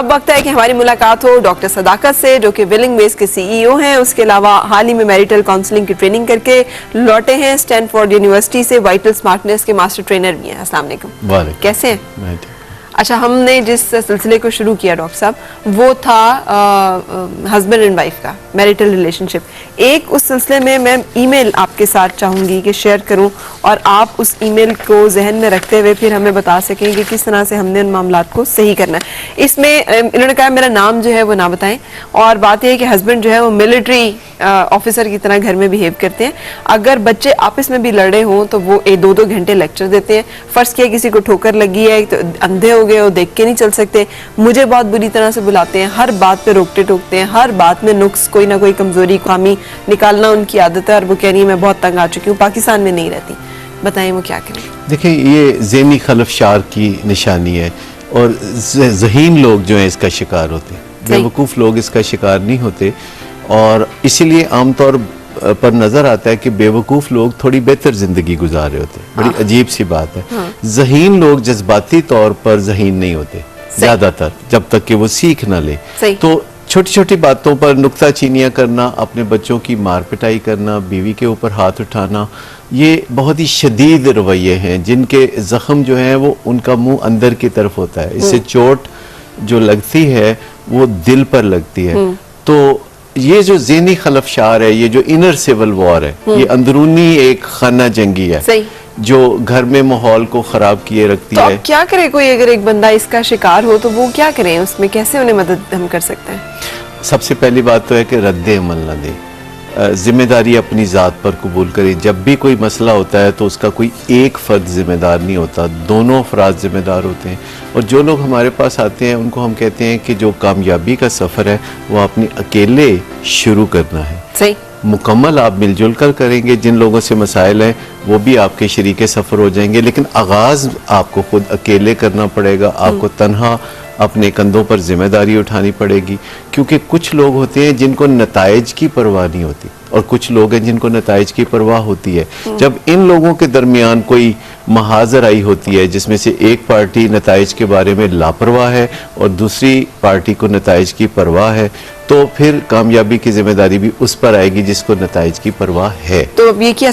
अब वक्त है कि हमारी मुलाकात हो डॉक्टर सदाकत से, जो कि विलिंग वेज के सीईओ हैं। उसके अलावा हाल ही में मैरिटल काउंसलिंग की ट्रेनिंग करके लौटे हैं। स्टैनफोर्ड यूनिवर्सिटी से वाइटल स्मार्टनेस के मास्टर ट्रेनर भी हैं। अस्सलाम वालेकुम, कैसे हैं? अच्छा, हमने जिस सिलसिले को शुरू किया डॉक्टर साहब, वो था हस्बैंड एंड वाइफ का मैरिटल रिलेशनशिप। एक उस सिलसिले में मैं ईमेल आपके साथ चाहूँगी कि शेयर करूँ और आप उस ईमेल को जहन में रखते हुए फिर हमें बता सकें कि किस तरह से हमने उन मामलात को सही करना है। इसमें इन्होंने कहा मेरा नाम जो है वो ना बताएं, और बात यह है कि हस्बैंड जो है वो मिलिट्री ऑफिसर की तरह घर में बिहेव करते हैं। अगर बच्चे आपस में भी लड़े हों तो वो 2-2 घंटे लेक्चर देते हैं। फर्ज किया किसी को ठोकर लगी है तो अंधे हो गए, वो देख के नहीं चल सकते, मुझे बहुत बुरी तरह से बुलाते हैं, हर बात पे रोकते टोकते हैं, हर बात में नुक्स, कोई ना कोई कमजोरी खामी निकालना उनकी आदत है। और वो कह रही है मैं बहुत तंग आ चुकी हूँ, पाकिस्तान में नहीं रहती। बताएं वो क्या करें? देखिए, ये ज़हनी खलफशार की निशानी है और ज़हीन लोग जो हैं इसका शिकार होते हैं, बेवकूफ़ लोग इसका शिकार नहीं होते। और इसीलिए आमतौर पर नजर आता है कि बेवकूफ़ लोग थोड़ी बेहतर जिंदगी गुजार रहे होते हैं। बड़ी अजीब सी बात है। ज़हीन लोग जज्बाती तौर पर ज़हीन नहीं होते ज्यादातर, जब तक कि वो सीख ना ले। तो छोटी छोटी बातों पर नुक्ताचीनियां करना, अपने बच्चों की मार पिटाई करना, बीवी के ऊपर हाथ उठाना, ये बहुत ही शदीद रवैये हैं जिनके जख्म जो हैं वो उनका मुंह अंदर की तरफ होता है। इससे चोट जो लगती है वो दिल पर लगती है। तो ये जो ज़हनी खलफशार है, ये जो इनर सिविल वॉर है, ये अंदरूनी एक खाना जंगी है जो घर में माहौल को खराब किए रखती है। अब क्या करे कोई, अगर एक बंदा इसका शिकार हो तो वो क्या करें, उसमें कैसे उन्हें मदद हम कर सकते हैं? सबसे पहली बात तो है कि रद्द अमल ना दे, जिम्मेदारी अपनी ज़ात पर कबूल करे। जब भी कोई मसला होता है तो उसका कोई एक फ़र्द जिम्मेदार नहीं होता, दोनों अफराद जिम्मेदार होते हैं। और जो लोग हमारे पास आते हैं उनको हम कहते हैं कि जो कामयाबी का सफ़र है वो आपने अकेले शुरू करना है। सही, मुकम्मल आप मिलजुल कर करेंगे। जिन लोगों से मसाइल हैं वो भी आपके शरीके सफ़र हो जाएंगे, लेकिन आगाज़ आपको खुद अकेले करना पड़ेगा। आपको तन्हा अपने कंधों पर जिम्मेदारी उठानी पड़ेगी, क्योंकि कुछ लोग होते हैं जिनको नताइज की परवाह नहीं होती और कुछ लोग हैं जिनको नताइज की परवाह होती है। जब इन लोगों के दरमियान कोई महाजर आई होती है जिसमें से एक पार्टी नताइज के बारे में लापरवाह है और दूसरी पार्टी को नताइज की परवाह है, तो फिर कामयाबी की जिम्मेदारी भी उस पर आएगी जिसको नताइज की परवाह है। तो अब ये क्या